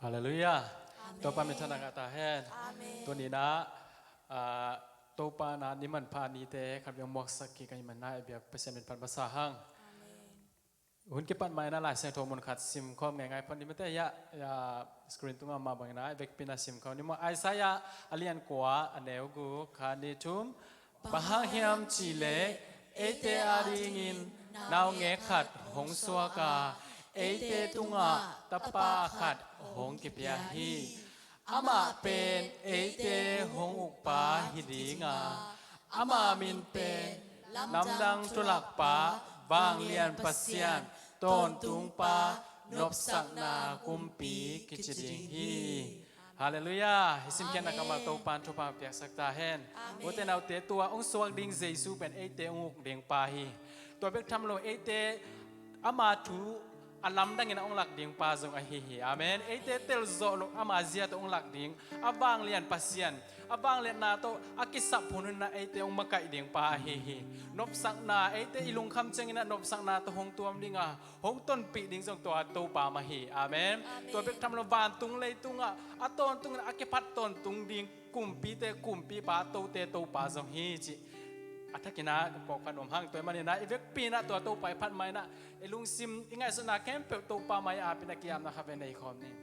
ฮาเลลูยาตัวปามิทนากาตาแฮนตัวนี้นะตัวปานานิมันพานีเตครับยังมอกสักกี่กันมันน่าเบียเปอร์เซ็นต์เป็นพันภาษาห้างหุ่นเก็บปันไม้น่าหลายเสียงโทรมันขัดซิมคอมง่ายๆพันนี้ไม่ได้ยาสกรีนตุ้งมาบางนะเวกปินาซิมเขานี่มันไอซายาอเลียนกว่าอันเดียวกูขาดีทุ่มปะหางเฮียมจีเล่เอเตอารีงินนาวเงขัดหงสวกาเอเตตุงะตะปาขัดหงกิปยาฮีอามาเป็นเอเตหงอุกปาฮิดีงาอามามินเป็นลำดังตุลักปาบางเลียนปัสเซียนต้นตุงปานบสักนากุมปีกิจดิงฮีฮาเลลูยาฮิสิมเคนนักมาโตปันทุปาเปียกสักตาเฮนโอเตนเอาเตตัวองสวกดิงเจซูเป็นเอเตองุกเดียงปาฮีตัวเบกทำลงเอเตอามาทูอัลลัมดังอินองหลักดิ่งปาจงอหิฮิอาเมนเอเตเตลโซลอามาเซียตองหลักดิ่งอาบางเลียนปัสเซียนอาบางเลียนนาโตอากิสับพุนนาเอเตองมาไกดิ่งปาอหิฮินบสักนาเอเตอิลุงคำเจงินะนบสักนาโตหงตัวมดิ่งอ่ะหงต้นปีดิ่งจงตัวโตปามาฮิอาเมนตัวเบกทำลงบานตุงเลยตุงอ่ะอาต้นตุงอากิพัดต้นตุงดิ่งกุมปีเตกุมปีปาโตเตโตปาจงฮิจิอัฐกินะปอกขนมห้างตัวมันนี่นะอีเวกปีนะตัวโตไปพัดไม้นะไอลุงซิมยังไงสนาแคมเปิลโตปาไม้อาเป็นนักกีฬานะครับในคอมนี่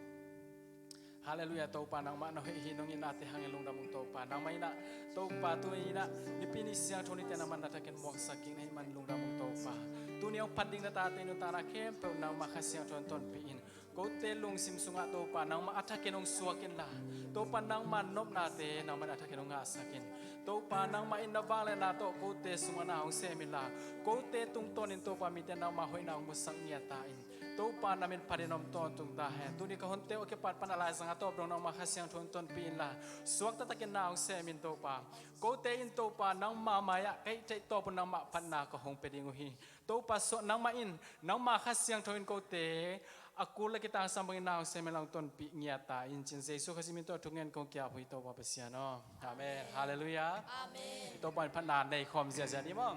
ฮาเลลูยาโตปานางมาโนเฮฮินงอินาเตหังลุงดามุงโตปานางไม้นะโตปาตัวนี้นะนิปินิเสียงโทนิเตนามันนัทกันมวกสักกิ่งให้มันลุงดามุงโตปาตัวนี้เอาพัดดิ่งนาตาเตนุตานาแคมเปิลนางมาขัดเสียงทนต้นปีอินกูเตลุงซิมสุงะโตปานางมาอัฐกินองสวกินละโตปานางมันนบนาเตนางมันอัฐกินองอาสักินโตปานางมาอินดาบาเลนาโตกูเตสุงะนาองเซมิลากูเตตุงต้นอินโตปามิเตนางมาหอยนางมุสังเนียตาอินโตปานามินพารินอมต้นตุงตาแห่ตุนี้ก็ฮนเตโอเคปัดปานอะไรสังะโตปรองนางมาขัดเสียงทนต้นปีอินละสวกตะตะกินนาองเซมินโตปากูเตอินโตปานางมามายะไอใจโตปนางมาพันนาก็หงเปดิงุฮีโตปาสนางมาอินนางมาขัดเสียงทนกูเตaku lagi tak sambung nang semelang ton pi nyata incin Yesus kasih minta tungan kau kia hui to apa siano amin haleluya amin to pan pananในคอมเสียจนี่มั้ง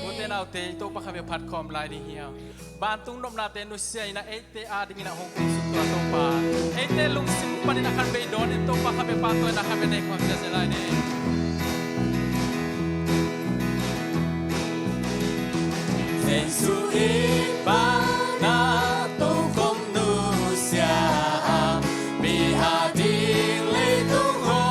Uten au te to pa kami pat kom lai di hiao bantung nom na te no sia ina ete a ding ina hong kong su to pa ete lung sim pa ni na kan be don to pa kami pa to na kami nei kom sia lai ni Sensu iba na to kom nu sia bi ha ding le tung ho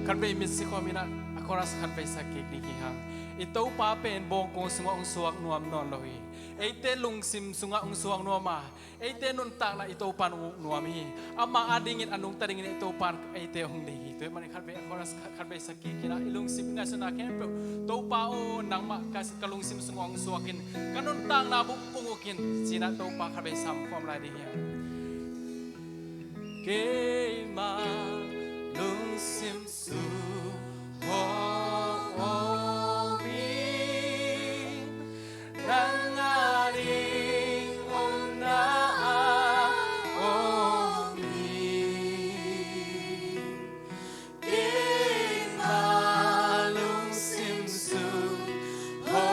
kan be mit si komina akoras kan be sakik ni hang ito pa pen bong kong sunga ung suak nuam non lohi eite lung sim sunga ung suak nuama eite nun tak na ito pan nuami ama adingin anung taringin ito pan eite hong dehi to man kan be akoras kan be sakik kina ilung sim nga suna kempo to pa o nang ma kas kalung sim sunga ung suakin kanun tang na bu pungukin sina to pa kan be sam form lai di hiang ke ma lung sim su ho mi nang aring ona o mi ke ma lung sim su ho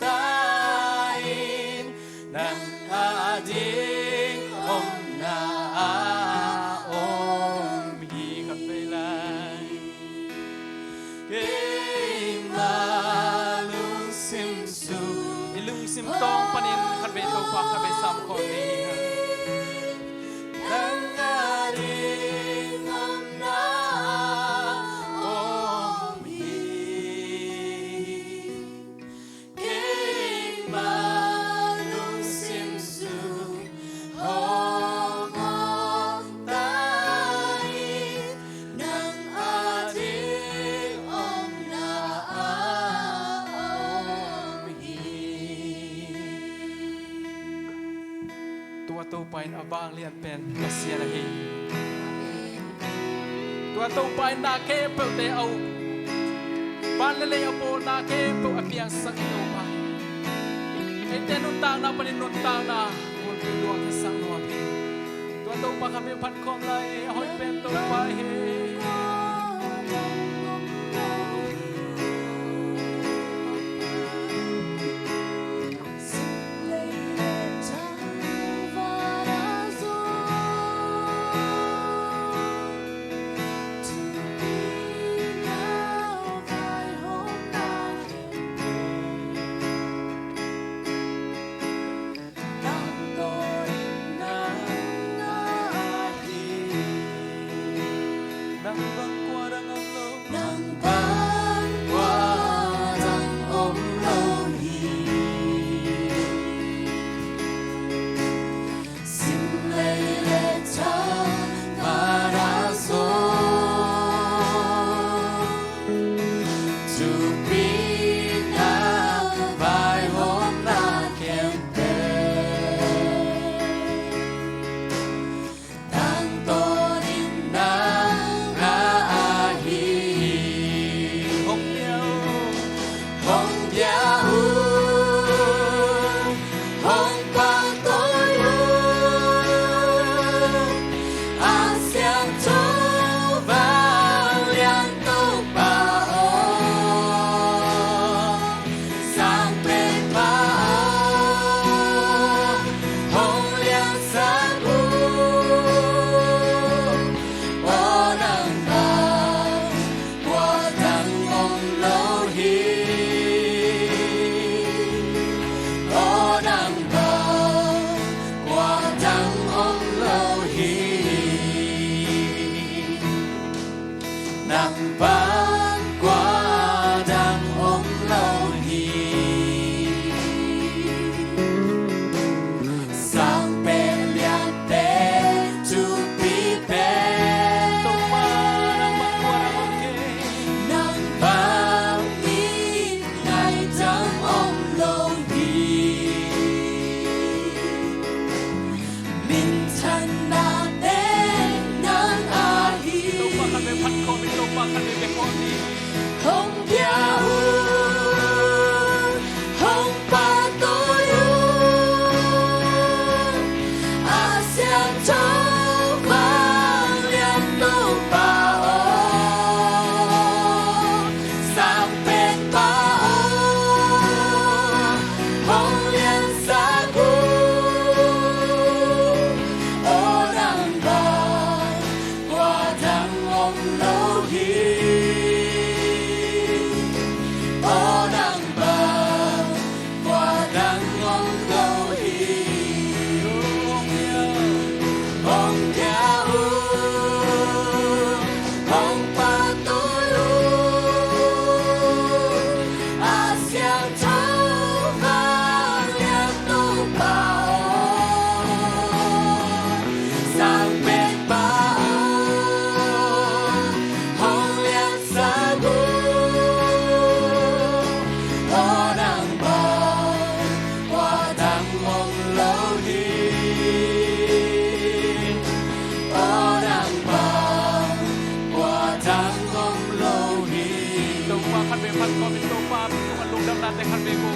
tain nang aring ona sim tong panin kan be to pa kan be sam ko ni nang aring na o mi ke malung sim su ho ngom tai nang aring om naตัวไปอาบางเลียนเป็นกัสเซียนะฮีตัวไปนาเก็บเตเอาบ้านเลยเอาโบนาเก็บเอาเปียงสักตัวไปไอเตนุนตางนาปนินุนตางนาคนที่ดวงที่สังนวลตัวไปคำเป็นพันคอมเลยหอยเป็นตัวไป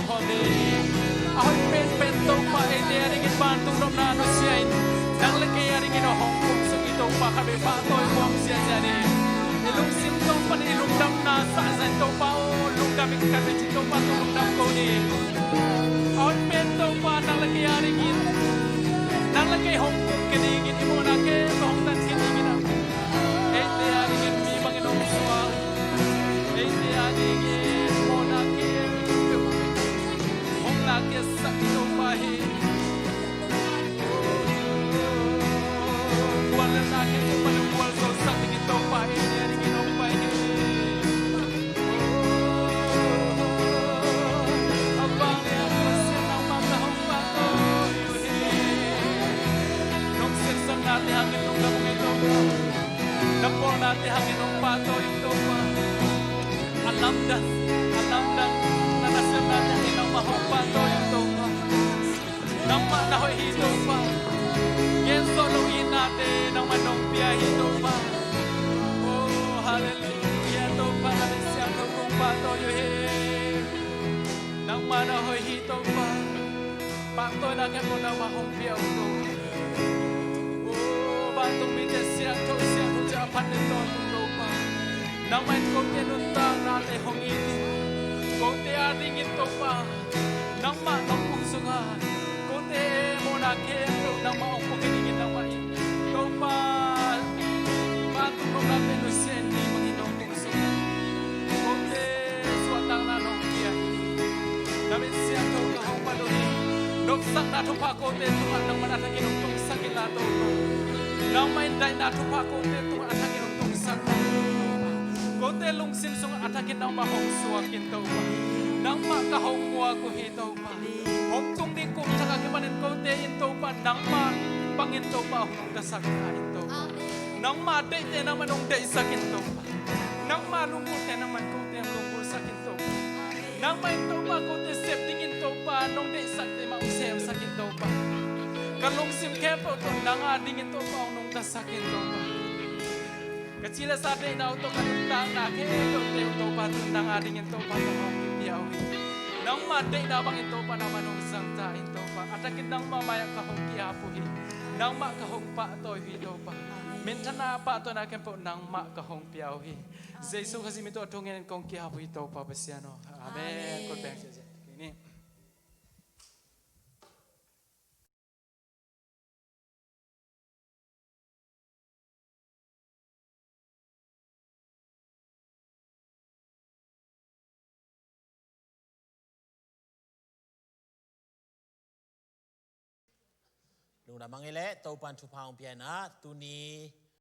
holi ahoy pen to pa ide ringin bantu nom na no siain nang leke ringin no hong kong so ito pa kabe pa toy mong sia jani ilung sim to pa ilung dam na sa zan to pa o lung kami kabe to pa to dam ko ni ahoy pen to pa nang leke ringin nang leke hong kong kinigin imo na ke hong tan kinigin ide ringin mi manginong suwa ide ringin mo na ke hong la ke sa ito pa hi wala na ke panuwal so sa ito pa hi ringin no pa hi abang ya siya nang matahong pa to nung sirsang natin hangin nung gabong ito napol natin hangin nung pato ito pa alam dan nanasya natin hangin nung mahong pato ito pa nang manahoy ito pa yan soloin natin nang manong biyahe ito pa oh hallelujah ito pa natin siya nung pato yuhin nang manahoy ito pa pato na kaya mo na mahong biyahe ito oh batong bites siya to siya to japan ito ito pa nang may kote nuntang natin hong itin kote ating ito pa nang manong pungsungan kote mo na kaya nang maong pukinigin ng main ito pa batong nung natin lusyan ni Manginong pungsungan kote suwatang nanong biyahe damit siya to kahong paluhin nuksak na tupa kote tungan ng manatagin ng tungsak ilato nang mainday na tupa kote tungan atagin ng tungsak kote lungsim sung atagin ng mahong suwakin to pa nang makahong muwa ko hito pa hong tung di kong tsaka kimanin kote into pa nang pangin to pa hong dasak na ito pa nang madate naman hong daisakin to pa nang malungkot naman kote ang lungkot sakin to pa nang main to pa kote septingin to pa nung daisak di mausem sakin to pa kalungsim kepo to nang adingin to pa nung dasakin to pa kacila sa atin na ito kanintang na kepo to pa nang adingin to pa nung kipiyawi nang maday na bang ito pa naman nung isang tain to pa atakin nang mamayang kahong kiyapuhi nang makahong pa ito ito pa minsan na pa ito na kempo nang makahong piyawi Jesu kasi mito atungin kong kiyapuhi ito pa basyano amen kung bang siya ini lung da mangile to pan chu paung pian na tu ni